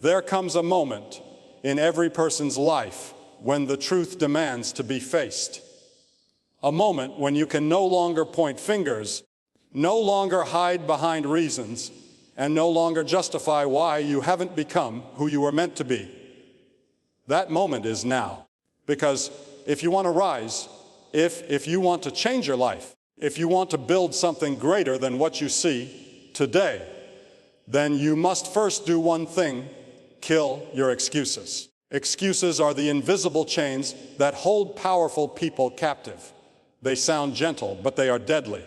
There comes a moment in every person's life when the truth demands to be faced. A moment when you can no longer point fingers, no longer hide behind reasons, and no longer justify why you haven't become who you were meant to be. That moment is now. Because if you want to rise, if you want to change your life, if you want to build something greater than what you see today, then you must first do one thing: kill your excuses. Excuses are the invisible chains that hold powerful people captive. They sound gentle, but they are deadly.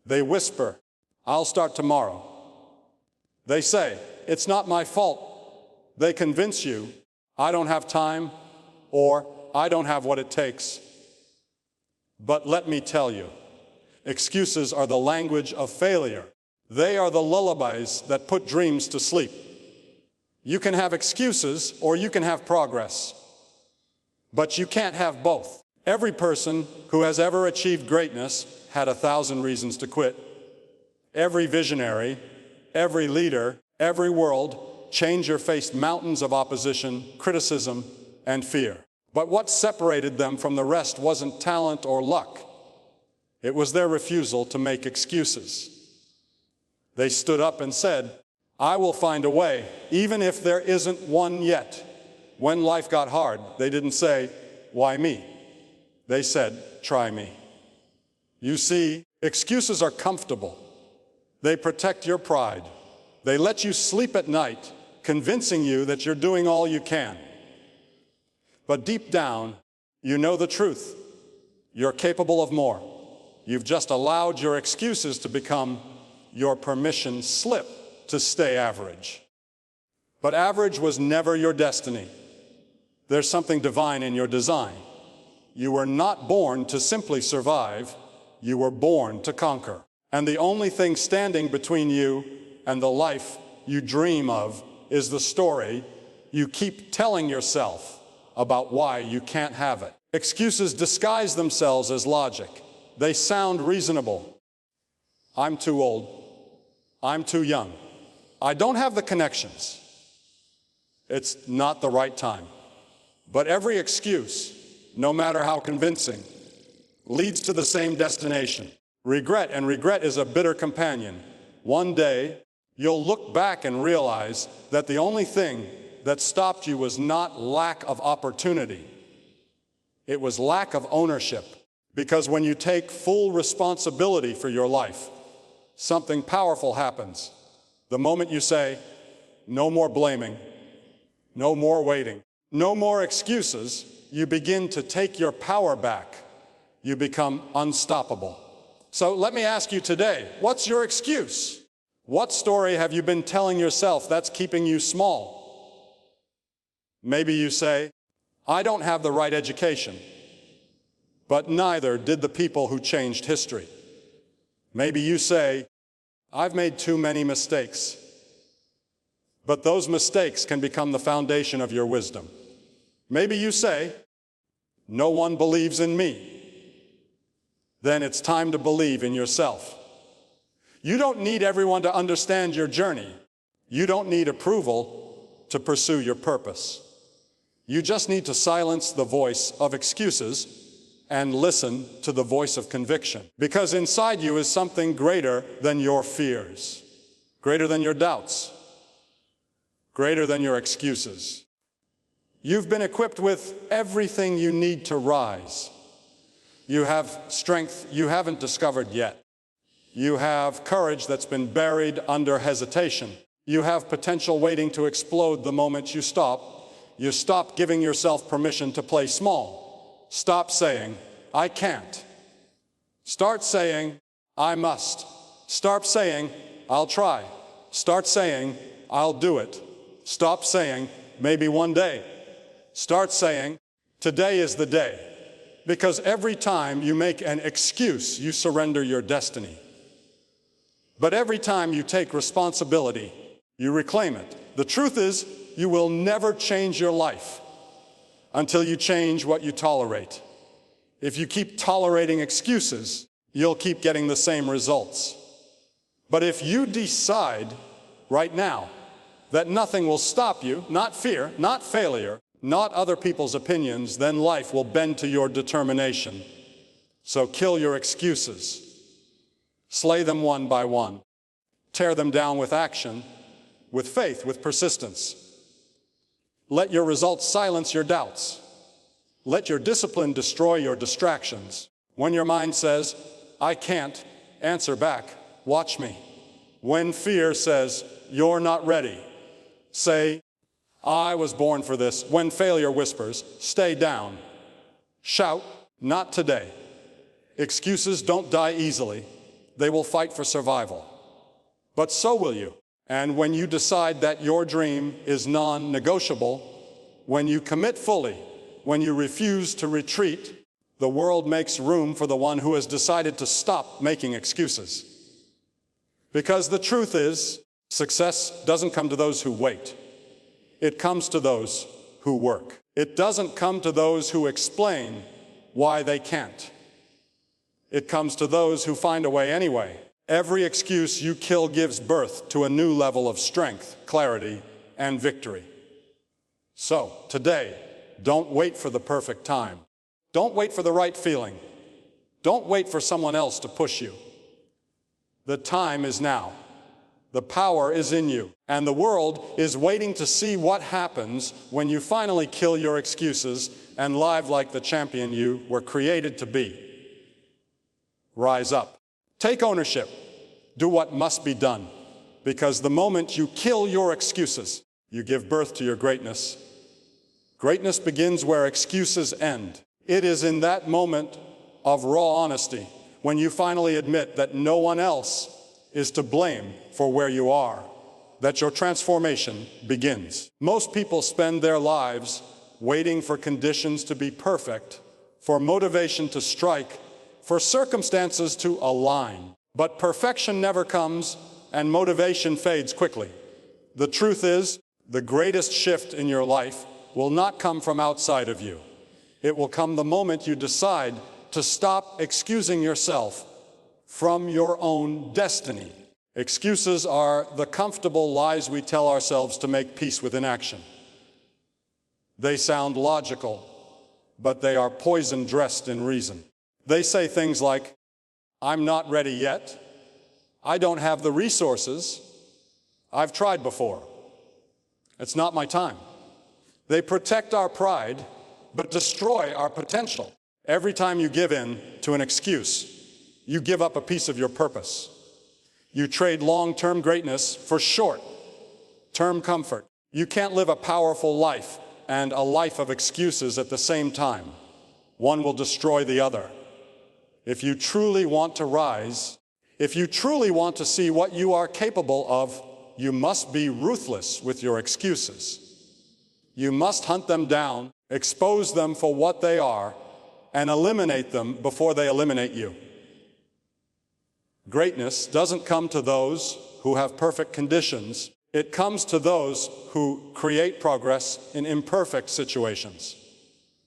They whisper, "I'll start tomorrow." They say, "It's not my fault." They convince you, "I don't have time," or "I don't have what it takes." But let me tell you, excuses are the language of failure. They are the lullabies that put dreams to sleep. You can have excuses or you can have progress, but you can't have both. Every person who has ever achieved greatness had 1,000 reasons to quit. Every visionary, every leader, every world changer faced mountains of opposition, criticism, and fear. But what separated them from the rest wasn't talent or luck. It was their refusal to make excuses. They stood up and said, "I will find a way, even if there isn't one yet." When life got hard, they didn't say, "Why me?" They said, "Try me." You see, excuses are comfortable. They protect your pride. They let you sleep at night, convincing you that you're doing all you can. But deep down, you know the truth. You're capable of more. You've just allowed your excuses to become your permission slip to stay average. But average was never your destiny. There's something divine in your design. You were not born to simply survive. You were born to conquer. And the only thing standing between you and the life you dream of is the story you keep telling yourself about why you can't have it. Excuses disguise themselves as logic. They sound reasonable. I'm too old. I'm too young. I don't have the connections. It's not the right time. But every excuse, no matter how convincing, leads to the same destination: regret. And regret is a bitter companion. One day, you'll look back and realize that the only thing that stopped you was not lack of opportunity. It was lack of ownership. Because when you take full responsibility for your life, something powerful happens. The moment you say, "No more blaming, no more waiting, no more excuses," you begin to take your power back. You become unstoppable. So let me ask you today, what's your excuse? What story have you been telling yourself that's keeping you small? Maybe you say, "I don't have the right education," but neither did the people who changed history. Maybe you say, "I've made too many mistakes," but those mistakes can become the foundation of your wisdom. Maybe you say, "No one believes in me." Then it's time to believe in yourself. You don't need everyone to understand your journey. You don't need approval to pursue your purpose. You just need to silence the voice of excuses and listen to the voice of conviction. Because inside you is something greater than your fears, greater than your doubts, greater than your excuses. You've been equipped with everything you need to rise. You have strength you haven't discovered yet. You have courage that's been buried under hesitation. You have potential waiting to explode the moment you stop. You stop giving yourself permission to play small. Stop saying, "I can't." Start saying, "I must." Start saying, "I'll try." Start saying, "I'll do it." Stop saying, "Maybe one day." Start saying, "Today is the day." Because every time you make an excuse, you surrender your destiny. But every time you take responsibility, you reclaim it. The truth is, you will never change your life until you change what you tolerate. If you keep tolerating excuses, you'll keep getting the same results. But if you decide right now that nothing will stop you, not fear, not failure, not other people's opinions, then life will bend to your determination. So kill your excuses. Slay them one by one. Tear them down with action, with faith, with persistence. Let your results silence your doubts. Let your discipline destroy your distractions. When your mind says, "I can't," answer back, "Watch me." When fear says, "You're not ready," say, "I was born for this." When failure whispers, "Stay down," shout, "Not today." Excuses don't die easily. They will fight for survival. But so will you. And when you decide that your dream is non-negotiable, when you commit fully, when you refuse to retreat, the world makes room for the one who has decided to stop making excuses. Because the truth is, success doesn't come to those who wait. It comes to those who work. It doesn't come to those who explain why they can't. It comes to those who find a way anyway. Every excuse you kill gives birth to a new level of strength, clarity, and victory. So, today, don't wait for the perfect time. Don't wait for the right feeling. Don't wait for someone else to push you. The time is now. The power is in you. And the world is waiting to see what happens when you finally kill your excuses and live like the champion you were created to be. Rise up. Take ownership. Do what must be done. Because the moment you kill your excuses, you give birth to your greatness. Greatness begins where excuses end. It is in that moment of raw honesty when you finally admit that no one else is to blame for where you are, that your transformation begins. Most people spend their lives waiting for conditions to be perfect, for motivation to strike, for circumstances to align. But perfection never comes, and motivation fades quickly. The truth is, the greatest shift in your life will not come from outside of you. It will come the moment you decide to stop excusing yourself from your own destiny. Excuses are the comfortable lies we tell ourselves to make peace with inaction. They sound logical, but they are poison dressed in reason. They say things like, "I'm not ready yet. I don't have the resources. I've tried before. It's not my time." They protect our pride, but destroy our potential. Every time you give in to an excuse, you give up a piece of your purpose. You trade long-term greatness for short-term comfort. You can't live a powerful life and a life of excuses at the same time. One will destroy the other. If you truly want to rise, if you truly want to see what you are capable of, you must be ruthless with your excuses. You must hunt them down, expose them for what they are, and eliminate them before they eliminate you. Greatness doesn't come to those who have perfect conditions. It comes to those who create progress in imperfect situations.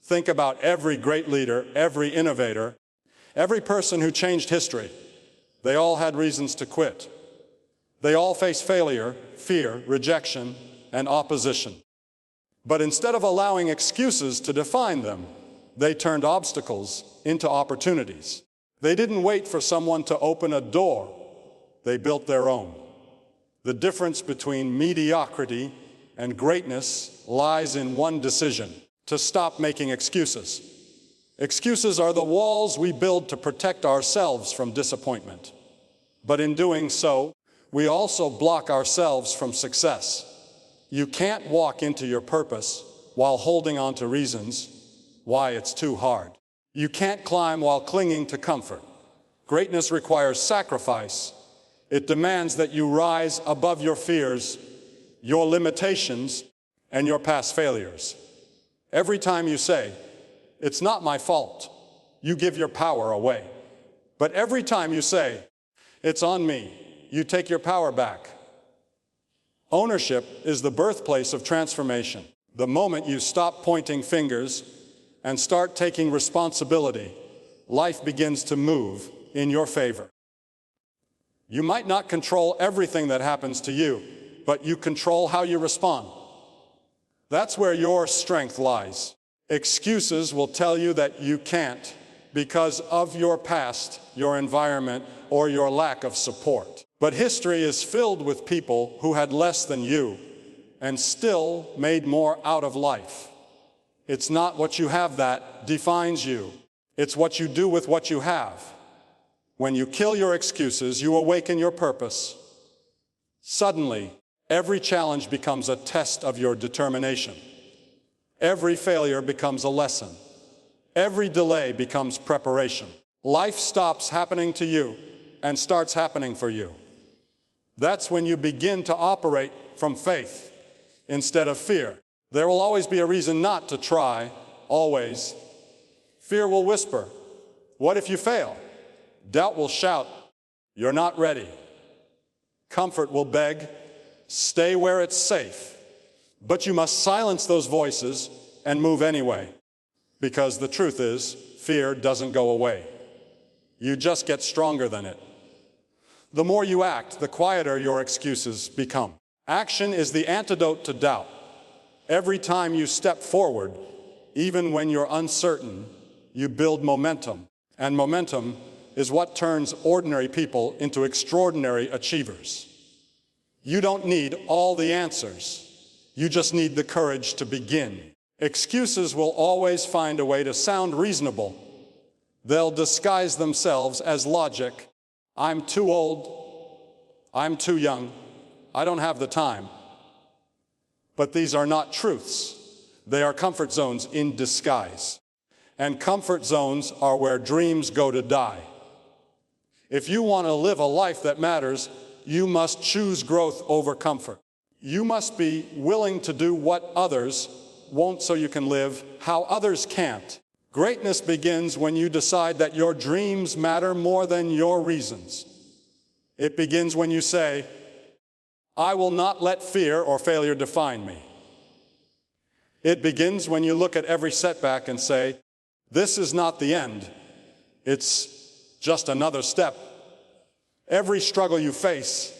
Think about every great leader, every innovator, every person who changed history. They all had reasons to quit. They all faced failure, fear, rejection, and opposition. But instead of allowing excuses to define them, they turned obstacles into opportunities. They didn't wait for someone to open a door. They built their own. The difference between mediocrity and greatness lies in one decision: to stop making excuses. Excuses are the walls we build to protect ourselves from disappointment. But in doing so, we also block ourselves from success. You can't walk into your purpose while holding on to reasons why it's too hard. You can't climb while clinging to comfort. Greatness requires sacrifice. It demands that you rise above your fears, your limitations, and your past failures. Every time you say, "It's not my fault," you give your power away. But every time you say, "It's on me," you take your power back. Ownership is the birthplace of transformation. The moment you stop pointing fingers and start taking responsibility, life begins to move in your favor. You might not control everything that happens to you, but you control how you respond. That's where your strength lies. Excuses will tell you that you can't because of your past, your environment, or your lack of support. But history is filled with people who had less than you and still made more out of life. It's not what you have that defines you. It's what you do with what you have. When you kill your excuses, you awaken your purpose. Suddenly, every challenge becomes a test of your determination. Every failure becomes a lesson. Every delay becomes preparation. Life stops happening to you and starts happening for you. That's when you begin to operate from faith instead of fear. There will always be a reason not to try, always. Fear will whisper, "What if you fail?" Doubt will shout, "You're not ready." Comfort will beg, "Stay where it's safe." But you must silence those voices and move anyway. Because the truth is, fear doesn't go away. You just get stronger than it. The more you act, the quieter your excuses become. Action is the antidote to doubt. Every time you step forward, even when you're uncertain, you build momentum. And momentum is what turns ordinary people into extraordinary achievers. You don't need all the answers. You just need the courage to begin. Excuses will always find a way to sound reasonable. They'll disguise themselves as logic. "I'm too old. I'm too young. I don't have the time." But these are not truths. They are comfort zones in disguise. And comfort zones are where dreams go to die. If you want to live a life that matters, you must choose growth over comfort. You must be willing to do what others won't so you can live how others can't. Greatness begins when you decide that your dreams matter more than your reasons. It begins when you say, "I will not let fear or failure define me." It begins when you look at every setback and say, "This is not the end. It's just another step." Every struggle you face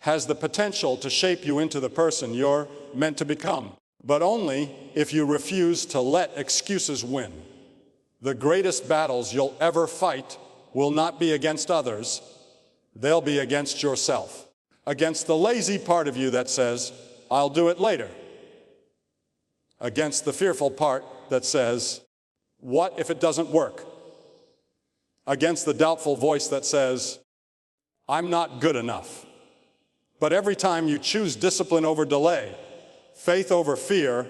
has the potential to shape you into the person you're meant to become, but only if you refuse to let excuses win. The greatest battles you'll ever fight will not be against others, they'll be against yourself. Against the lazy part of you that says, "I'll do it later." Against the fearful part that says, "What if it doesn't work?" Against the doubtful voice that says, "I'm not good enough." But every time you choose discipline over delay, faith over fear,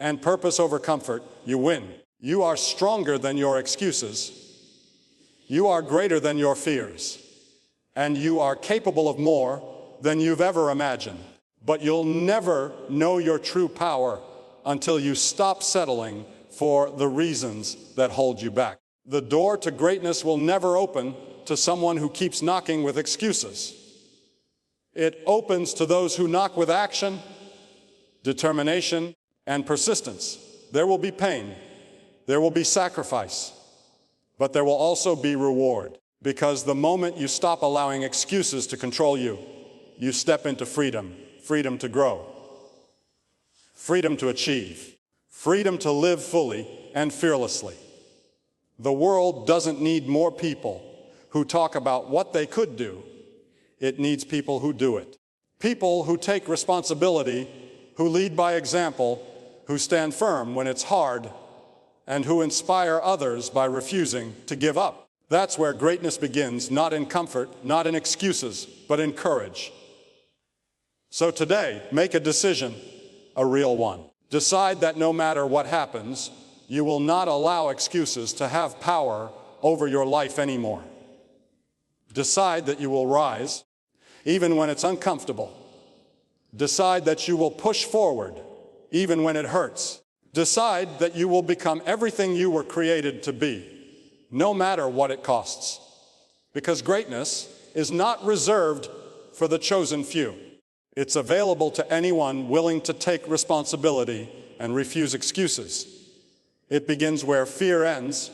and purpose over comfort, you win. You are stronger than your excuses. You are greater than your fears. And you are capable of more than you've ever imagined. But you'll never know your true power until you stop settling for the reasons that hold you back. The door to greatness will never open to someone who keeps knocking with excuses. It opens to those who knock with action, determination, and persistence. There will be pain. There will be sacrifice. But there will also be reward. Because the moment you stop allowing excuses to control you, you step into freedom. Freedom to grow. Freedom to achieve. Freedom to live fully and fearlessly. The world doesn't need more people who talk about what they could do. It needs people who do it. People who take responsibility, who lead by example, who stand firm when it's hard, and who inspire others by refusing to give up. That's where greatness begins, not in comfort, not in excuses, but in courage. So today, make a decision, a real one. Decide that no matter what happens, you will not allow excuses to have power over your life anymore. Decide that you will rise, even when it's uncomfortable. Decide that you will push forward, even when it hurts. Decide that you will become everything you were created to be, no matter what it costs. Because greatness is not reserved for the chosen few. It's available to anyone willing to take responsibility and refuse excuses. It begins where fear ends,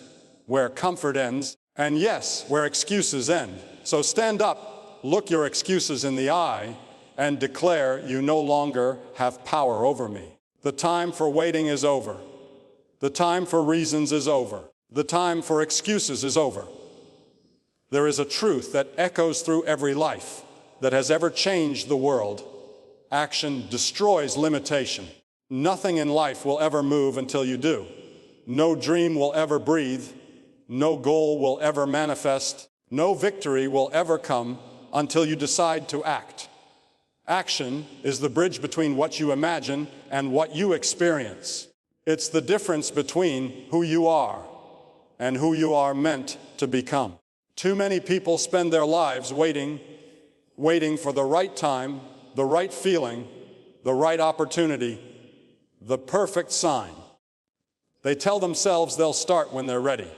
where comfort ends, and yes, where excuses end. So stand up, look your excuses in the eye, and declare you no longer have power over me. The time for waiting is over. The time for reasons is over. The time for excuses is over. There is a truth that echoes through every life that has ever changed the world. Action destroys limitation. Nothing in life will ever move until you do. No dream will ever breathe. No goal will ever manifest. No victory will ever come until you decide to act. Action is the bridge between what you imagine and what you experience. It's the difference between who you are and who you are meant to become. Too many people spend their lives waiting for the right time, the right feeling, the right opportunity, the perfect sign. They tell themselves they'll start when they're ready.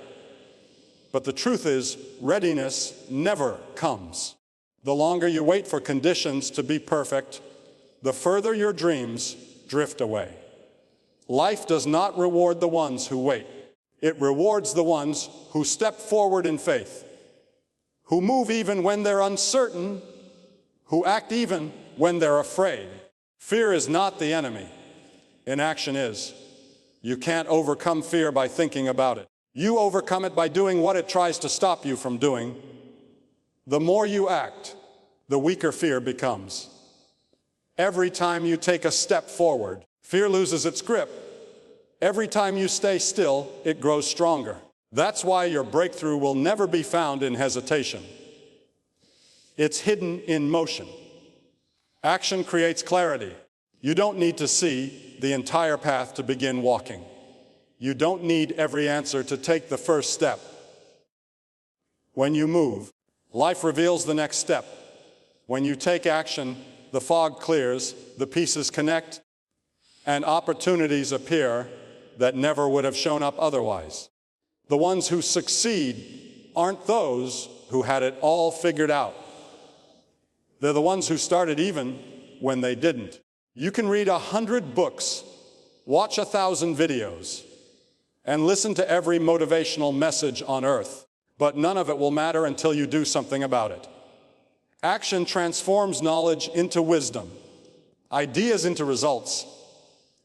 But the truth is, readiness never comes. The longer you wait for conditions to be perfect, the further your dreams drift away. Life does not reward the ones who wait. It rewards the ones who step forward in faith, who move even when they're uncertain, who act even when they're afraid. Fear is not the enemy. Inaction is. You can't overcome fear by thinking about it. You overcome it by doing what it tries to stop you from doing. The more you act, the weaker fear becomes. Every time you take a step forward, fear loses its grip. Every time you stay still, it grows stronger. That's why your breakthrough will never be found in hesitation. It's hidden in motion. Action creates clarity. You don't need to see the entire path to begin walking. You don't need every answer to take the first step. When you move, life reveals the next step. When you take action, the fog clears, the pieces connect, and opportunities appear that never would have shown up otherwise. The ones who succeed aren't those who had it all figured out. They're the ones who started even when they didn't. You can read 100 books, watch 1,000 videos, and listen to every motivational message on earth, but none of it will matter until you do something about it. Action transforms knowledge into wisdom, ideas into results,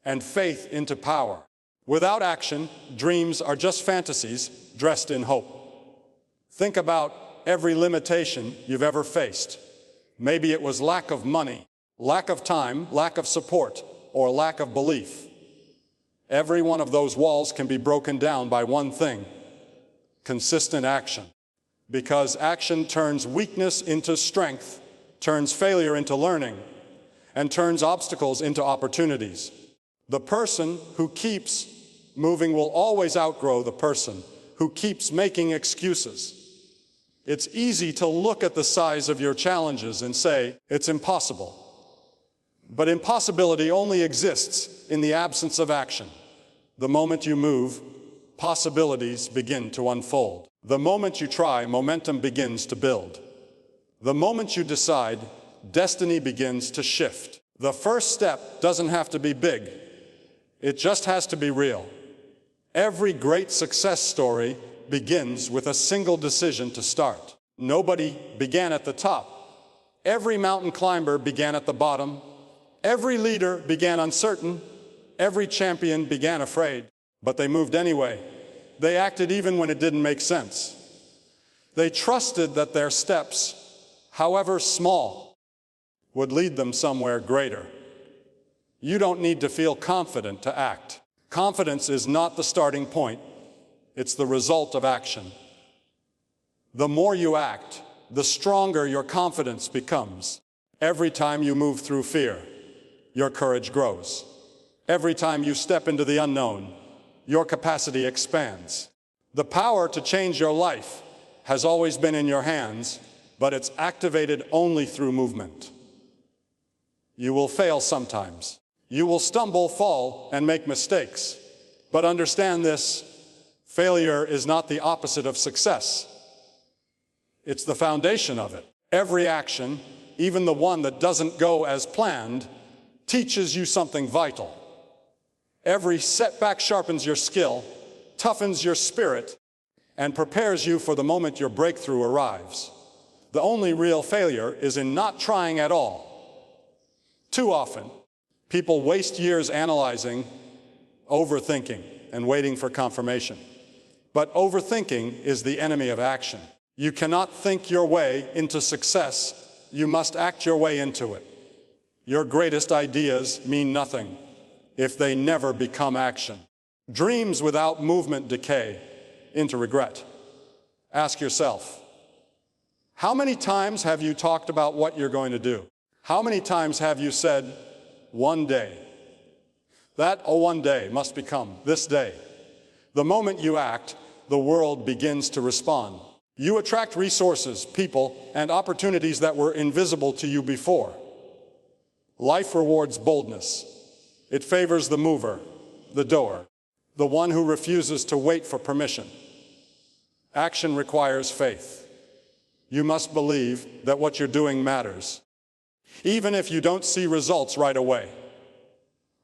and faith into power. Without action, dreams are just fantasies dressed in hope. Think about every limitation you've ever faced. Maybe it was lack of money, lack of time, lack of support, or lack of belief. Every one of those walls can be broken down by one thing: consistent action. Because action turns weakness into strength, turns failure into learning, and turns obstacles into opportunities. The person who keeps moving will always outgrow the person who keeps making excuses. It's easy to look at the size of your challenges and say, it's impossible. But impossibility only exists in the absence of action. The moment you move, possibilities begin to unfold. The moment you try, momentum begins to build. The moment you decide, destiny begins to shift. The first step doesn't have to be big. It just has to be real. Every great success story begins with a single decision to start. Nobody began at the top. Every mountain climber began at the bottom. Every leader began uncertain. Every champion began afraid. But they moved anyway. They acted even when it didn't make sense. They trusted that their steps, however small, would lead them somewhere greater. You don't need to feel confident to act. Confidence is not the starting point. It's the result of action. The more you act, the stronger your confidence becomes. Every time you move through fear, your courage grows. Every time you step into the unknown, your capacity expands. The power to change your life has always been in your hands, but it's activated only through movement. You will fail sometimes. You will stumble, fall, and make mistakes. But understand this: failure is not the opposite of success. It's the foundation of it. Every action, even the one that doesn't go as planned, teaches you something vital. Every setback sharpens your skill, toughens your spirit, and prepares you for the moment your breakthrough arrives. The only real failure is in not trying at all. Too often, people waste years analyzing, overthinking, and waiting for confirmation. But overthinking is the enemy of action. You cannot think your way into success. You must act your way into it. Your greatest ideas mean nothing if they never become action. Dreams without movement decay into regret. Ask yourself, how many times have you talked about what you're going to do? How many times have you said, one day? That one day must become this day. The moment you act, the world begins to respond. You attract resources, people, and opportunities that were invisible to you before. Life rewards boldness. It favors the mover, the doer, the one who refuses to wait for permission. Action requires faith. You must believe that what you're doing matters, even if you don't see results right away.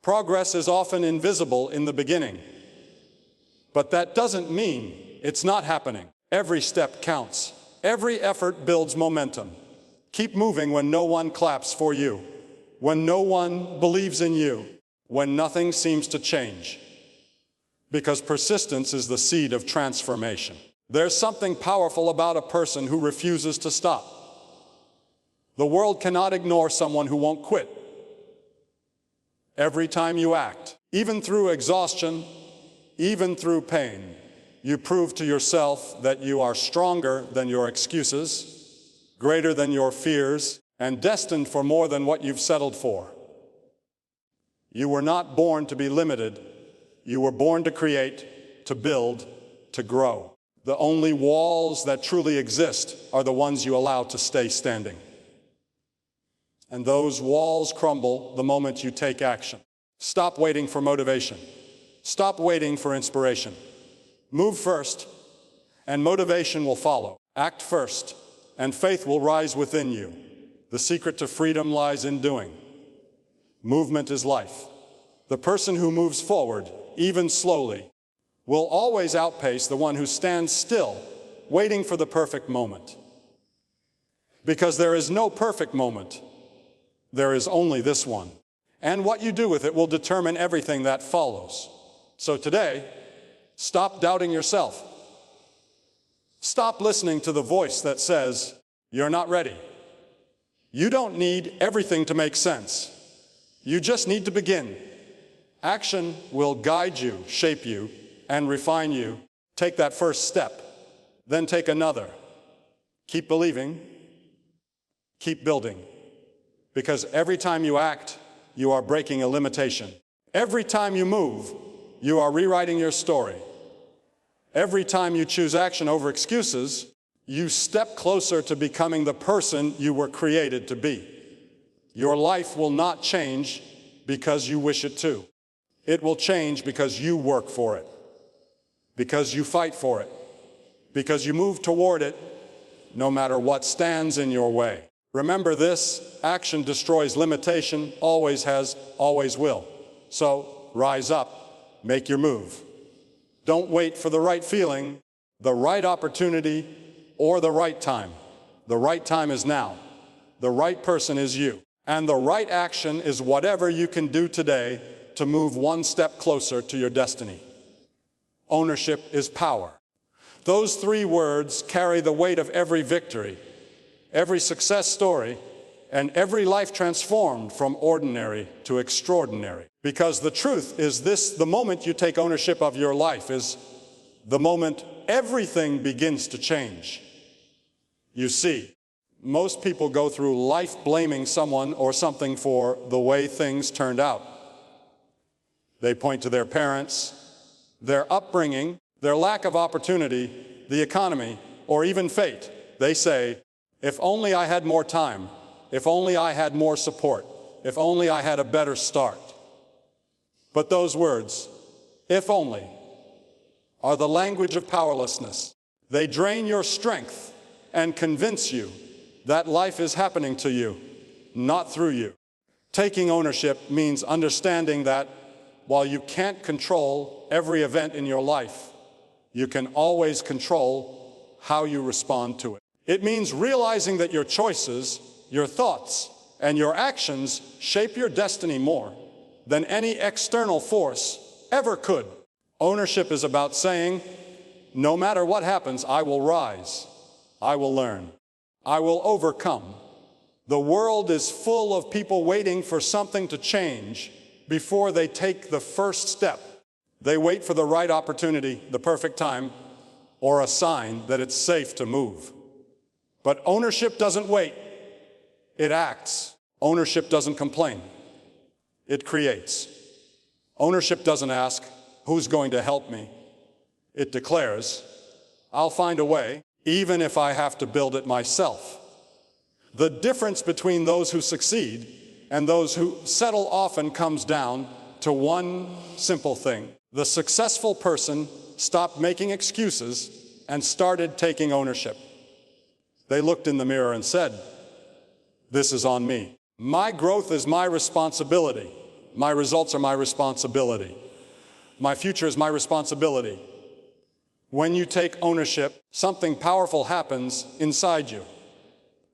Progress is often invisible in the beginning, but that doesn't mean it's not happening. Every step counts. Every effort builds momentum. Keep moving when no one claps for you, when no one believes in you, when nothing seems to change. Because persistence is the seed of transformation. There's something powerful about a person who refuses to stop. The world cannot ignore someone who won't quit. Every time you act, even through exhaustion, even through pain, you prove to yourself that you are stronger than your excuses, greater than your fears, and destined for more than what you've settled for. You were not born to be limited. You were born to create, to build, to grow. The only walls that truly exist are the ones you allow to stay standing. And those walls crumble the moment you take action. Stop waiting for motivation. Stop waiting for inspiration. Move first, and motivation will follow. Act first, and faith will rise within you. The secret to freedom lies in doing. Movement is life. The person who moves forward, even slowly, will always outpace the one who stands still, waiting for the perfect moment. Because there is no perfect moment. There is only this one. And what you do with it will determine everything that follows. So today, stop doubting yourself. Stop listening to the voice that says, you're not ready. You don't need everything to make sense. You just need to begin. Action will guide you, shape you, and refine you. Take that first step, then take another. Keep believing, keep building. Because every time you act, you are breaking a limitation. Every time you move, you are rewriting your story. Every time you choose action over excuses, you step closer to becoming the person you were created to be. Your life will not change because you wish it to. It will change because you work for it, because you fight for it, because you move toward it, no matter what stands in your way. Remember this, action destroys limitation, always has, always will. So rise up, make your move. Don't wait for the right feeling, the right opportunity, or the right time. The right time is now. The right person is you. And the right action is whatever you can do today to move one step closer to your destiny. Ownership is power. Those three words carry the weight of every victory, every success story, and every life transformed from ordinary to extraordinary. Because the truth is this, the moment you take ownership of your life is the moment everything begins to change. You see, most people go through life blaming someone or something for the way things turned out. They point to their parents, their upbringing, their lack of opportunity, the economy, or even fate. They say, if only I had more time, if only I had more support, if only I had a better start. But those words, if only, are the language of powerlessness. They drain your strength and convince you that life is happening to you, not through you. Taking ownership means understanding that while you can't control every event in your life, you can always control how you respond to it. It means realizing that your choices, your thoughts, and your actions shape your destiny more than any external force ever could. Ownership is about saying, no matter what happens, I will rise, I will learn, I will overcome. The world is full of people waiting for something to change before they take the first step. They wait for the right opportunity, the perfect time, or a sign that it's safe to move. But ownership doesn't wait, it acts. Ownership doesn't complain, it creates. Ownership doesn't ask, who's going to help me? It declares, I'll find a way, even if I have to build it myself. The difference between those who succeed and those who settle often comes down to one simple thing. The successful person stopped making excuses and started taking ownership. They looked in the mirror and said, this is on me. My growth is my responsibility. My results are my responsibility. My future is my responsibility. When you take ownership, something powerful happens inside you.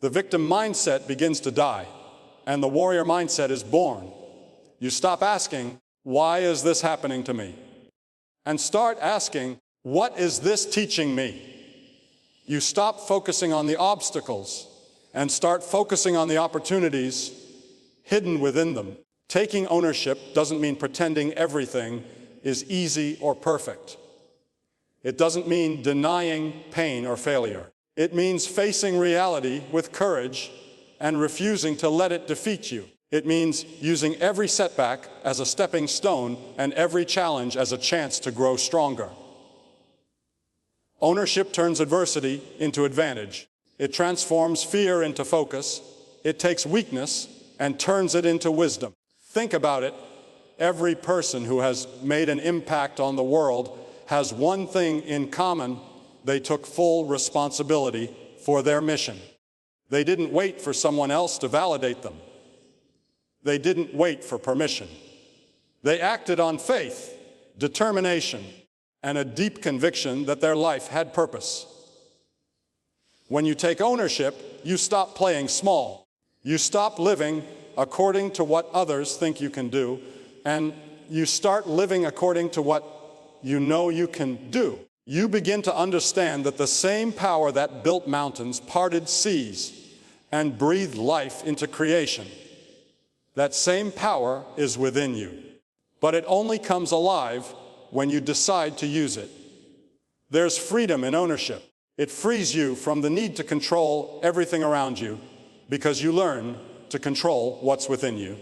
The victim mindset begins to die, and the warrior mindset is born. You stop asking, why is this happening to me? And start asking, what is this teaching me? You stop focusing on the obstacles and start focusing on the opportunities hidden within them. Taking ownership doesn't mean pretending everything is easy or perfect. It doesn't mean denying pain or failure. It means facing reality with courage and refusing to let it defeat you. It means using every setback as a stepping stone and every challenge as a chance to grow stronger. Ownership turns adversity into advantage. It transforms fear into focus. It takes weakness and turns it into wisdom. Think about it. Every person who has made an impact on the world has one thing in common. They took full responsibility for their mission. They didn't wait for someone else to validate them. They didn't wait for permission. They acted on faith, determination, and a deep conviction that their life had purpose. When you take ownership, you stop playing small. You stop living according to what others think you can do, and you start living according to what you know you can do. You begin to understand that the same power that built mountains, parted seas, and breathed life into creation, that same power is within you. But it only comes alive when you decide to use it. There's freedom in ownership. It frees you from the need to control everything around you because you learn to control what's within you.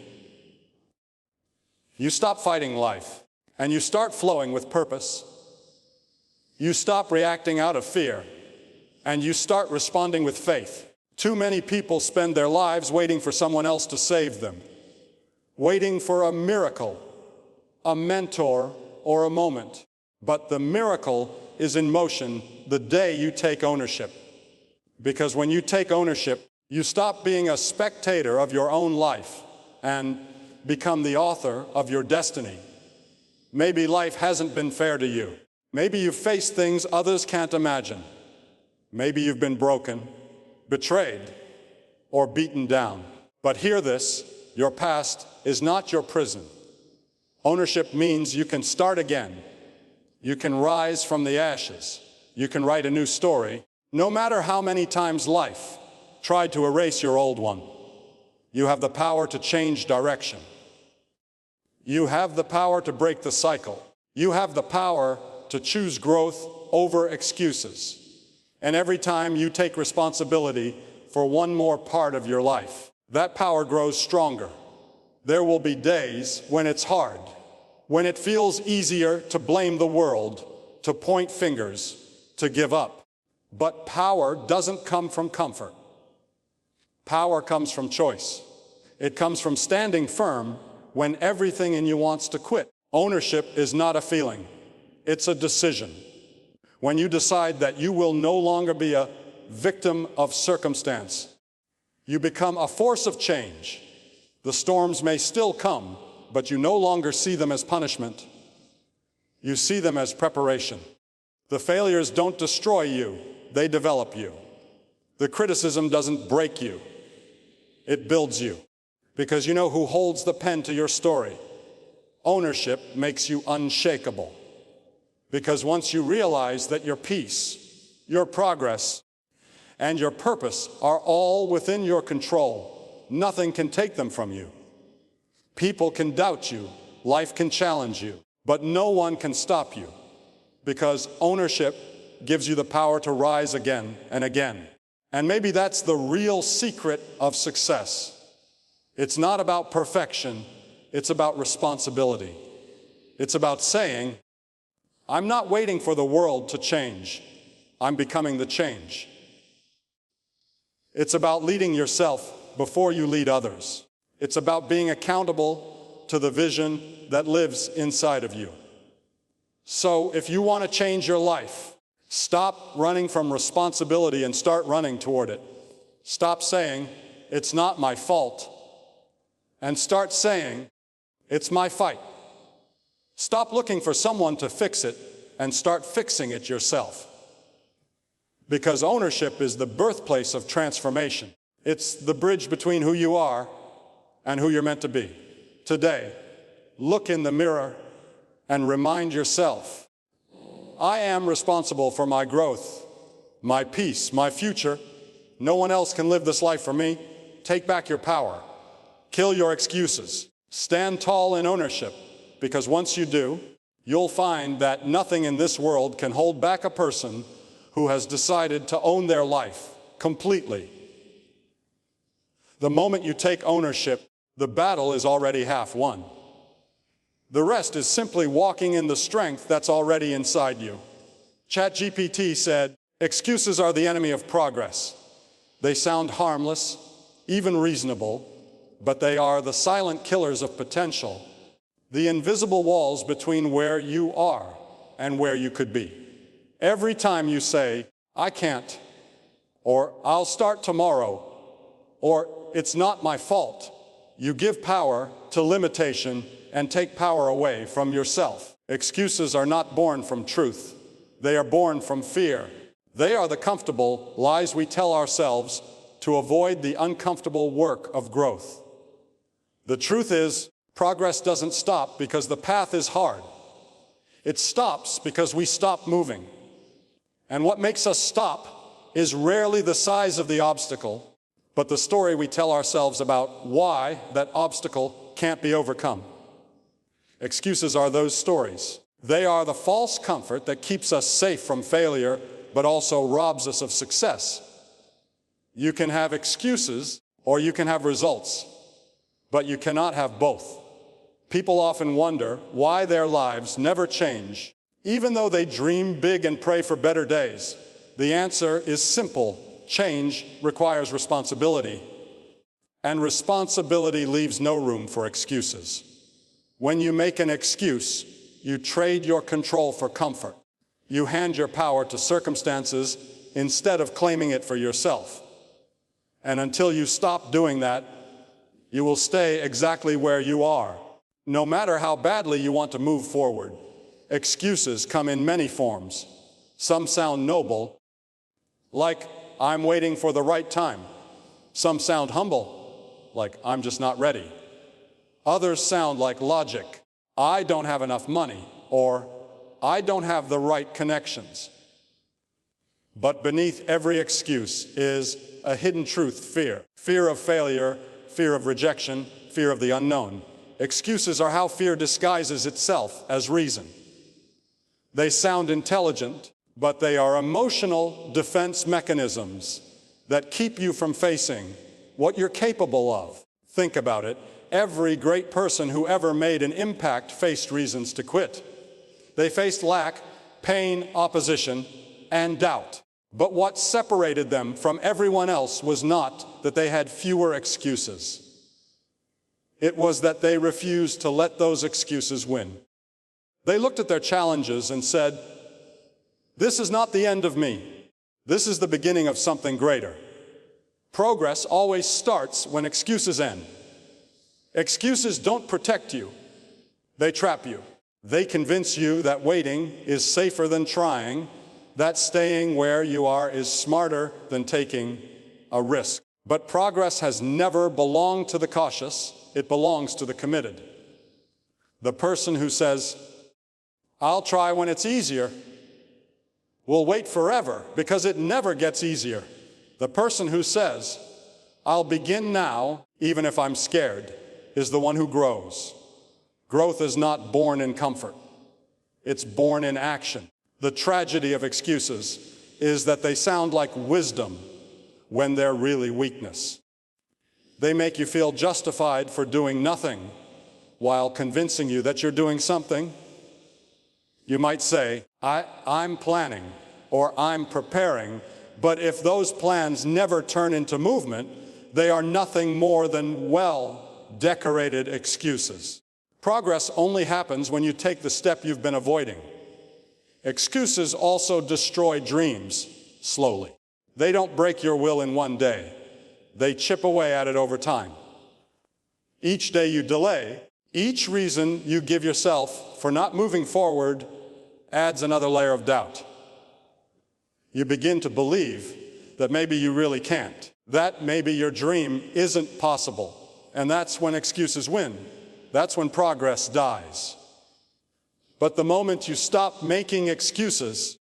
You stop fighting life and you start flowing with purpose. You stop reacting out of fear and you start responding with faith. Too many people spend their lives waiting for someone else to save them, waiting for a miracle, a mentor, or a moment. But the miracle is in motion the day you take ownership. Because when you take ownership, you stop being a spectator of your own life and become the author of your destiny. Maybe life hasn't been fair to you. Maybe you've faced things others can't imagine. Maybe you've been broken, betrayed, or beaten down. But hear this, your past is not your prison. Ownership means you can start again. You can rise from the ashes. You can write a new story, no matter how many times life tried to erase your old one. You have the power to change direction. You have the power to break the cycle. You have the power to choose growth over excuses. And every time you take responsibility for one more part of your life, that power grows stronger. There will be days when it's hard, when it feels easier to blame the world, to point fingers, to give up. But power doesn't come from comfort. Power comes from choice. It comes from standing firm when everything in you wants to quit. Ownership is not a feeling. It's a decision. When you decide that you will no longer be a victim of circumstance, you become a force of change. The storms may still come, but you no longer see them as punishment. You see them as preparation. The failures don't destroy you, they develop you. The criticism doesn't break you, it builds you. Because you know who holds the pen to your story. Ownership makes you unshakable. Because once you realize that your peace, your progress, and your purpose are all within your control, nothing can take them from you. People can doubt you, life can challenge you, but no one can stop you. Because ownership gives you the power to rise again and again. And maybe that's the real secret of success. It's not about perfection, it's about responsibility. It's about saying, I'm not waiting for the world to change, I'm becoming the change. It's about leading yourself before you lead others. It's about being accountable to the vision that lives inside of you. So if you want to change your life, stop running from responsibility and start running toward it. Stop saying, it's not my fault, and start saying, it's my fight. Stop looking for someone to fix it and start fixing it yourself. Because ownership is the birthplace of transformation. It's the bridge between who you are and who you're meant to be. Today, look in the mirror and remind yourself, I am responsible for my growth, my peace, my future. No one else can live this life for me. Take back your power. Kill your excuses. Stand tall in ownership, because once you do, you'll find that nothing in this world can hold back a person who has decided to own their life completely. The moment you take ownership, the battle is already half won. The rest is simply walking in the strength that's already inside you. ChatGPT said, excuses are the enemy of progress. They sound harmless, even reasonable, but they are the silent killers of potential, the invisible walls between where you are and where you could be. Every time you say, I can't, or I'll start tomorrow, or it's not my fault, you give power to limitation and take power away from yourself. Excuses are not born from truth. They are born from fear. They are the comfortable lies we tell ourselves to avoid the uncomfortable work of growth. The truth is, progress doesn't stop because the path is hard. It stops because we stop moving. And what makes us stop is rarely the size of the obstacle, but the story we tell ourselves about why that obstacle can't be overcome. Excuses are those stories. They are the false comfort that keeps us safe from failure, but also robs us of success. You can have excuses, or you can have results, but you cannot have both. People often wonder why their lives never change, even though they dream big and pray for better days. The answer is simple. Change requires responsibility, and responsibility leaves no room for excuses. When you make an excuse, you trade your control for comfort. You hand your power to circumstances instead of claiming it for yourself. And until you stop doing that, you will stay exactly where you are, no matter how badly you want to move forward. Excuses come in many forms. Some sound noble, like, I'm waiting for the right time. Some sound humble, like, I'm just not ready. Others sound like logic. I don't have enough money, or I don't have the right connections. But beneath every excuse is a hidden truth, fear. Fear of failure, fear of rejection, fear of the unknown. Excuses are how fear disguises itself as reason. They sound intelligent, but they are emotional defense mechanisms that keep you from facing what you're capable of. Think about it. Every great person who ever made an impact faced reasons to quit. They faced lack, pain, opposition, and doubt. But what separated them from everyone else was not that they had fewer excuses. It was that they refused to let those excuses win. They looked at their challenges and said, this is not the end of me. This is the beginning of something greater. Progress always starts when excuses end. Excuses don't protect you. They trap you. They convince you that waiting is safer than trying, that staying where you are is smarter than taking a risk. But progress has never belonged to the cautious, it belongs to the committed. The person who says, "I'll try when it's easier," will wait forever because it never gets easier. The person who says, "I'll begin now, even if I'm scared," is the one who grows. Growth is not born in comfort. It's born in action. The tragedy of excuses is that they sound like wisdom when they're really weakness. They make you feel justified for doing nothing while convincing you that you're doing something. You might say, I'm planning or I'm preparing, but if those plans never turn into movement, they are nothing more than well-decorated excuses. Progress only happens when you take the step you've been avoiding. Excuses also destroy dreams slowly. They don't break your will in one day. They chip away at it over time. Each day you delay, each reason you give yourself for not moving forward adds another layer of doubt. You begin to believe that maybe you really can't, that maybe your dream isn't possible, and that's when excuses win. That's when progress dies. But the moment you stop making excuses,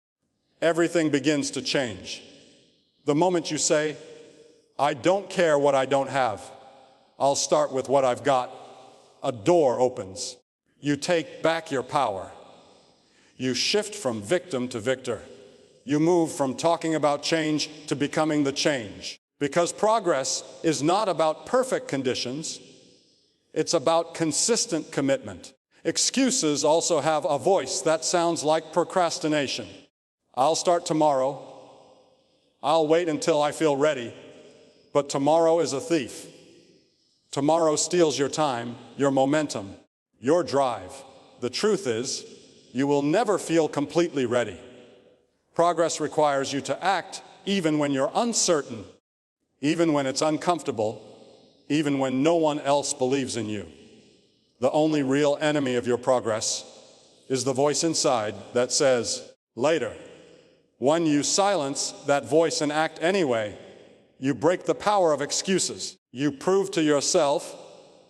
everything begins to change. The moment you say, "I don't care what I don't have, I'll start with what I've got," a door opens. You take back your power. You shift from victim to victor. You move from talking about change to becoming the change. Because progress is not about perfect conditions, it's about consistent commitment. Excuses also have a voice that sounds like procrastination. "I'll start tomorrow. I'll wait until I feel ready." But tomorrow is a thief. Tomorrow steals your time, your momentum, your drive. The truth is, you will never feel completely ready. Progress requires you to act even when you're uncertain, even when it's uncomfortable, even when no one else believes in you. The only real enemy of your progress is the voice inside that says, "Later." When you silence that voice and act anyway, you break the power of excuses. You prove to yourself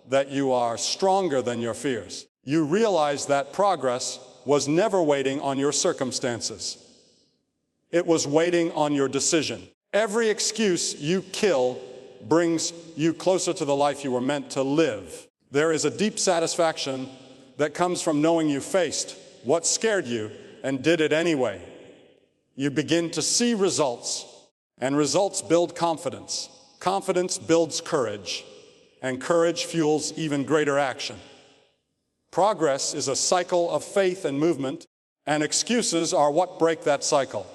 that you are stronger than your fears. You realize that progress was never waiting on your circumstances. It was waiting on your decision. Every excuse you kill brings you closer to the life you were meant to live. There is a deep satisfaction that comes from knowing you faced what scared you and did it anyway. You begin to see results, and results build confidence. Confidence builds courage, and courage fuels even greater action. Progress is a cycle of faith and movement, and excuses are what break that cycle.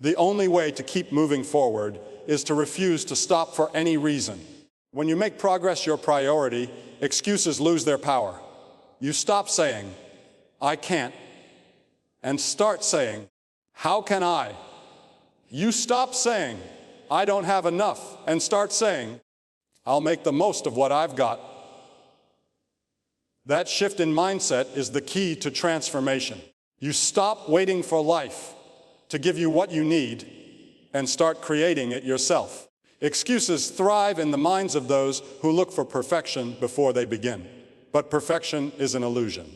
The only way to keep moving forward is to refuse to stop for any reason. When you make progress your priority, excuses lose their power. You stop saying, "I can't," and start saying, "How can I?" You stop saying, "I don't have enough," and start saying, "I'll make the most of what I've got." That shift in mindset is the key to transformation. You stop waiting for life to give you what you need and start creating it yourself. Excuses thrive in the minds of those who look for perfection before they begin. But perfection is an illusion.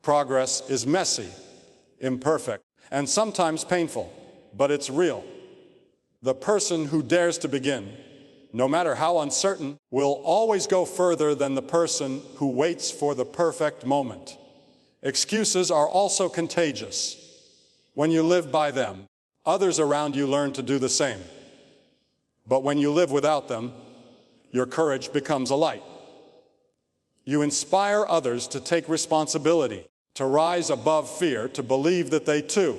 Progress is messy, imperfect, and sometimes painful, but it's real. The person who dares to begin, no matter how uncertain, will always go further than the person who waits for the perfect moment. Excuses are also contagious. When you live by them, others around you learn to do the same. But when you live without them, your courage becomes a light. You inspire others to take responsibility, to rise above fear, to believe that they too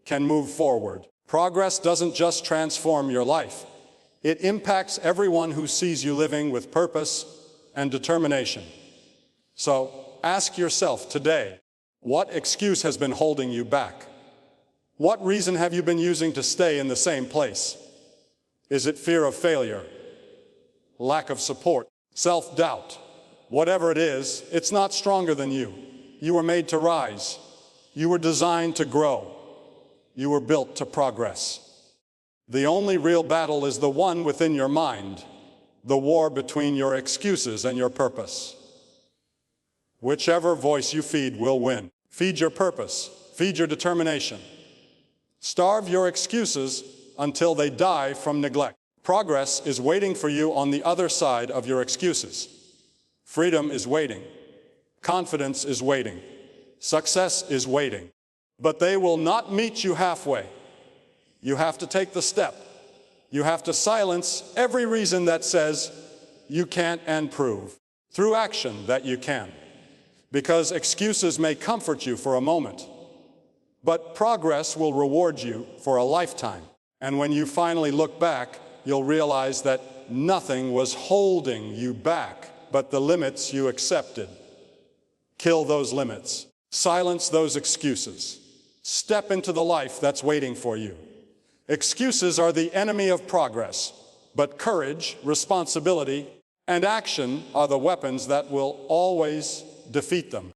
can move forward. Progress doesn't just transform your life. It impacts everyone who sees you living with purpose and determination. So ask yourself today, what excuse has been holding you back? What reason have you been using to stay in the same place? Is it fear of failure, lack of support, self-doubt? Whatever it is, it's not stronger than you. You were made to rise. You were designed to grow. You were built to progress. The only real battle is the one within your mind, the war between your excuses and your purpose. Whichever voice you feed will win. Feed your purpose. Feed your determination. Starve your excuses until they die from neglect. Progress is waiting for you on the other side of your excuses. Freedom is waiting. Confidence is waiting. Success is waiting. But they will not meet you halfway. You have to take the step. You have to silence every reason that says you can't and prove through action that you can. Because excuses may comfort you for a moment, but progress will reward you for a lifetime. And when you finally look back, you'll realize that nothing was holding you back but the limits you accepted. Kill those limits. Silence those excuses. Step into the life that's waiting for you. Excuses are the enemy of progress, but courage, responsibility, and action are the weapons that will always defeat them.